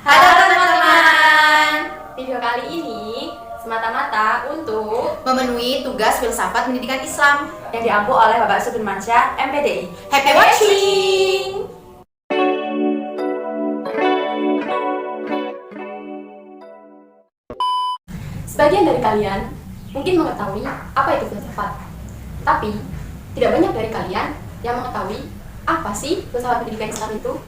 Halo teman-teman. Video kali ini semata-mata untuk memenuhi tugas filsafat pendidikan Islam yang diampu oleh Bapak Sudirmansyah, MPDI. Happy watching! Sebagian dari kalian mungkin mengetahui apa itu filsafat, tapi tidak banyak dari kalian yang mengetahui apa sih filsafat pendidikan Islam itu.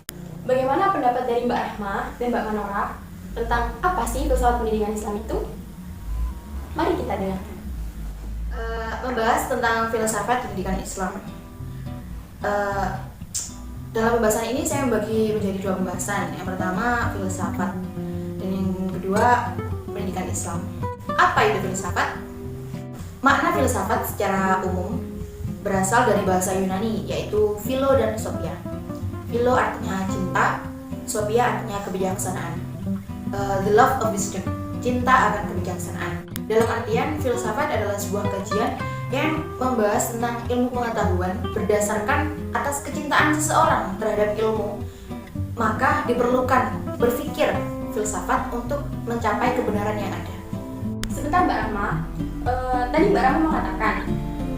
Bagaimana pendapat dari Mbak Rahma dan Mbak Manora tentang apa sih filsafat pendidikan Islam itu? Mari kita dengar. Membahas tentang filsafat pendidikan Islam. Dalam pembahasan ini saya membagi menjadi dua pembahasan. Yang pertama filsafat dan yang kedua pendidikan Islam. Apa itu filsafat? Makna filsafat secara umum berasal dari bahasa Yunani, yaitu philo dan sophia. Philo artinya cinta, sophia artinya kebijaksanaan. The love of wisdom, cinta akan kebijaksanaan. Dalam artian, filsafat adalah sebuah kajian yang membahas tentang ilmu pengetahuan berdasarkan atas kecintaan seseorang terhadap ilmu. Maka diperlukan berpikir filsafat untuk mencapai kebenaran yang ada. Sebentar Mbak Rahma, tadi Mbak Rahma mengatakan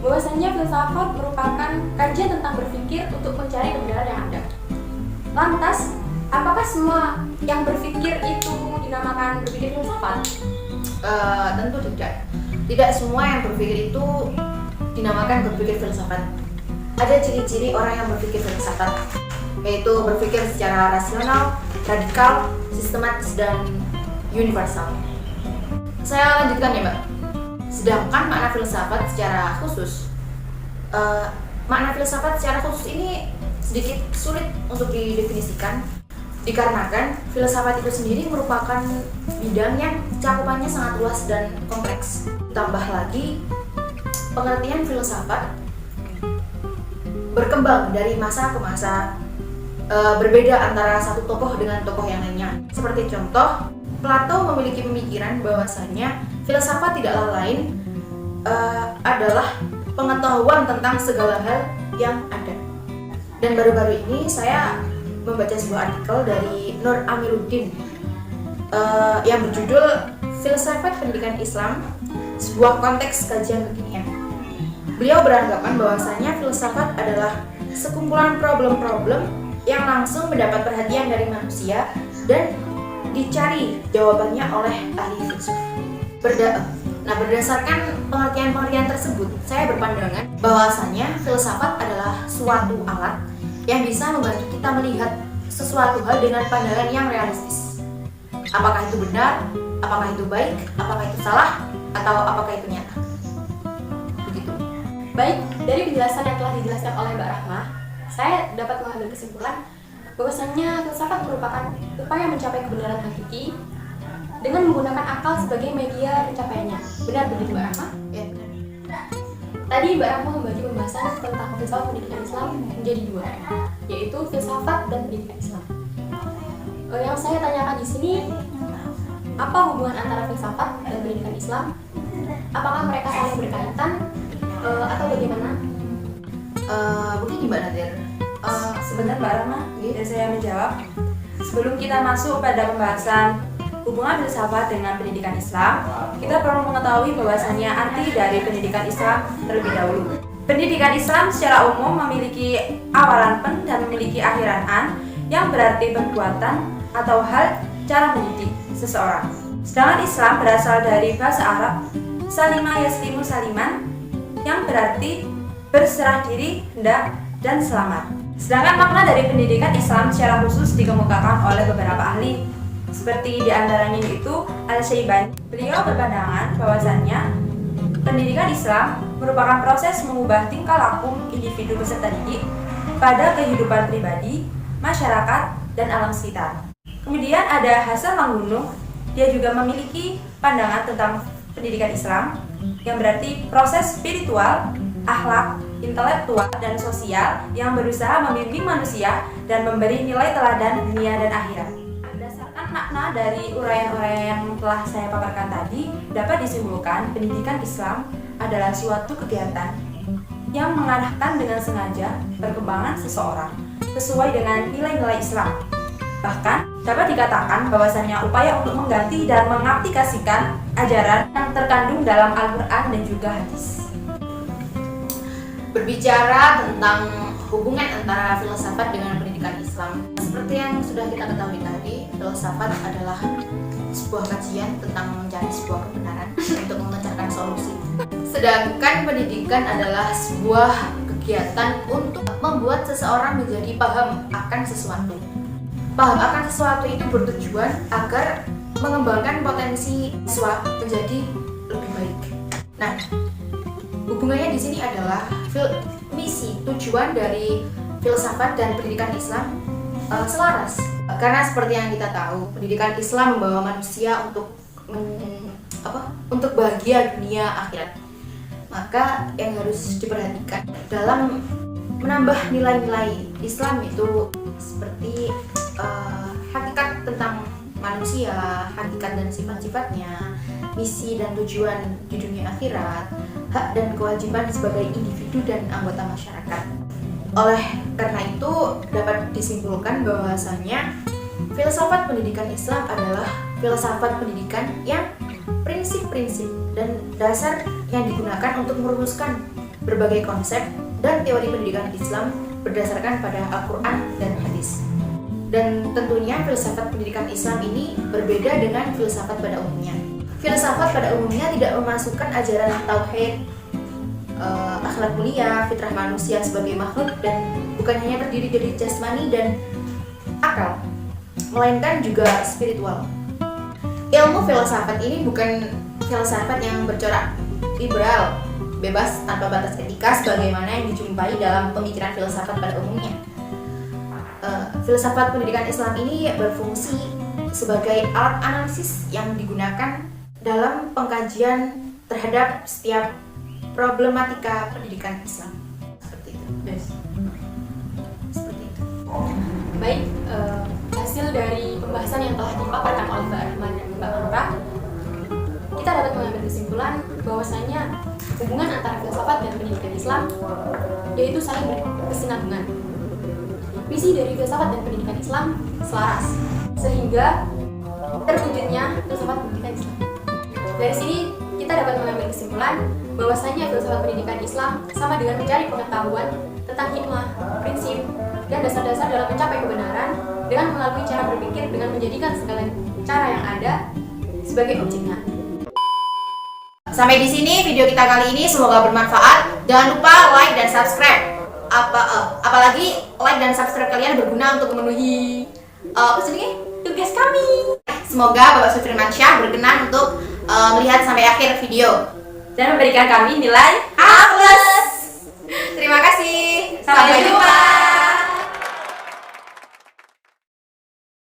bahwasanya filsafat merupakan kajian tentang berpikir untuk mencari kebenaran yang ada. Lantas, apakah semua yang berpikir itu dinamakan berpikir filsafat? Tentu tidak. Tidak semua yang berpikir itu dinamakan berpikir filsafat. Ada ciri-ciri orang yang berpikir filsafat, yaitu berpikir secara rasional, radikal, sistematis, dan universal. Saya lanjutkan ya Mbak. Sedangkan makna filsafat secara khusus, ini sedikit sulit untuk didefinisikan, dikarenakan filsafat itu sendiri merupakan bidang yang cakupannya sangat luas dan kompleks. Tambah lagi, pengertian filsafat berkembang dari masa ke masa, berbeda antara satu tokoh dengan tokoh yang lainnya. Seperti contoh, Plato memiliki pemikiran bahwasannya filsafat tidaklah lain adalah pengetahuan tentang segala hal yang ada. Dan baru-baru ini saya membaca sebuah artikel dari Nur Amiruddin yang berjudul Filsafat Pendidikan Islam, sebuah konteks kajian kekinian. Beliau beranggapan bahwasanya filsafat adalah sekumpulan problem-problem yang langsung mendapat perhatian dari manusia dan dicari jawabannya oleh ahli filsuf. Berdasarkan pengertian-pengertian tersebut, saya berpandangan bahwasanya filsafat adalah suatu alat yang bisa membantu kita melihat sesuatu hal dengan pandangan yang realistis. Apakah itu benar, apakah itu baik, apakah itu salah, atau apakah itu nyata. Begitu. Baik, dari penjelasan yang telah dijelaskan oleh Mbak Rahma, saya dapat mengambil kesimpulan bahwasanya filsafat merupakan upaya mencapai kebenaran hakiki dengan menggunakan akal sebagai media pencapaiannya. Benar begitu Mbak Rahma? Ya, benar. Tadi Mbak Rahma membagi pembahasan tentang filsafat pendidikan Islam menjadi dua, yaitu filsafat dan pendidikan Islam. Yang saya tanyakan di sini, apa hubungan antara filsafat dan pendidikan Islam? Apakah mereka saling berkaitan atau bagaimana? Mungkin Mbak Nadir. Sebentar Mbak Rahma, Dan saya menjawab, sebelum kita masuk pada pembahasan hubungan filsafat dengan pendidikan Islam, kita perlu mengetahui bahwasannya arti dari pendidikan Islam terlebih dahulu. Pendidikan Islam secara umum memiliki awalan pen dan memiliki akhiran an, yang berarti perbuatan atau hal cara mendidik seseorang. Sedangkan Islam berasal dari bahasa Arab salima yaslimu saliman, yang berarti berserah diri, hendak, dan selamat. Sedangkan makna dari pendidikan Islam secara khusus dikemukakan oleh beberapa ahli, seperti diantaranya itu Al-Syaibani. Beliau berpandangan bahwasannya pendidikan Islam merupakan proses mengubah tingkah laku individu peserta didik pada kehidupan pribadi, masyarakat, dan alam sekitar. Kemudian ada Hasan Manggunung, dia juga memiliki pandangan tentang pendidikan Islam yang berarti proses spiritual, akhlak, intelektual, dan sosial yang berusaha membimbing manusia dan memberi nilai teladan dunia dan akhirat. Berdasarkan makna dari uraian-uraian yang telah saya paparkan tadi, dapat disimpulkan pendidikan Islam adalah suatu kegiatan yang mengarahkan dengan sengaja perkembangan seseorang sesuai dengan nilai-nilai Islam. Bahkan dapat dikatakan bahwasannya upaya untuk mengganti dan mengaplikasikan ajaran yang terkandung dalam Al-Quran dan juga hadis. Berbicara tentang hubungan antara filsafat dengan pendidikan Islam, seperti yang sudah kita ketahui tadi, filsafat adalah sebuah kajian tentang mencari sebuah kebenaran untuk memecahkan solusi. Sedangkan pendidikan adalah sebuah kegiatan untuk membuat seseorang menjadi paham akan sesuatu. Paham akan sesuatu itu bertujuan agar mengembangkan potensi siswa menjadi lebih baik. Nah, hubungannya di sini adalah misi tujuan dari filsafat dan pendidikan Islam selaras. Karena seperti yang kita tahu, pendidikan Islam membawa manusia untuk bahagia dunia akhirat. Maka yang harus diperhatikan dalam menambah nilai-nilai Islam itu seperti hakikat tentang manusia, hakikat dan sifat-sifatnya, misi dan tujuan di dunia akhirat, hak dan kewajiban sebagai individu dan anggota masyarakat. Oleh karena itu dapat disimpulkan bahwasanya filsafat pendidikan Islam adalah filsafat pendidikan yang prinsip-prinsip dan dasar yang digunakan untuk merumuskan berbagai konsep dan teori pendidikan Islam berdasarkan pada Al-Quran dan hadis. Dan tentunya filsafat pendidikan Islam ini berbeda dengan filsafat pada umumnya. Filsafat pada umumnya tidak memasukkan ajaran tauhid, akhlak mulia, fitrah manusia sebagai makhluk, dan bukan hanya terdiri dari jasmani dan akal, melainkan juga spiritual. Ilmu filsafat ini bukan filsafat yang bercorak liberal, bebas tanpa batas etika sebagaimana yang dijumpai dalam pemikiran filsafat pada umumnya. Filsafat pendidikan Islam ini berfungsi sebagai alat analisis yang digunakan dalam pengkajian terhadap setiap problematika pendidikan Islam. Seperti itu. Seperti itu. Baik, hasil dari pembahasan yang telah dipaparkan oleh Mbak Rahman dan Mbak Amrah, kita dapat mengambil kesimpulan bahwasanya hubungan antara filsafat dan pendidikan Islam yaitu saling berkesinambungan. Misi dari filsafat dan pendidikan Islam selaras, sehingga terwujudnya filsafat pendidikan Islam. Dari sini kita dapat mengambil kesimpulan bahwasanya filsafat pendidikan Islam sama dengan mencari pengetahuan tentang hikmah, prinsip, dan dasar-dasar dalam mencapai kebenaran dengan melalui cara berpikir dengan menjadikan segala cara yang ada sebagai objeknya. Sampai di sini video kita kali ini, semoga bermanfaat. Jangan lupa like dan subscribe. Apalagi like dan subscribe kalian berguna untuk memenuhi tugas kami. Semoga Bapak Sufirmansyah berkenan untuk melihat sampai akhir video Dan memberikan kami nilai A+. Terima kasih. Sampai jumpa.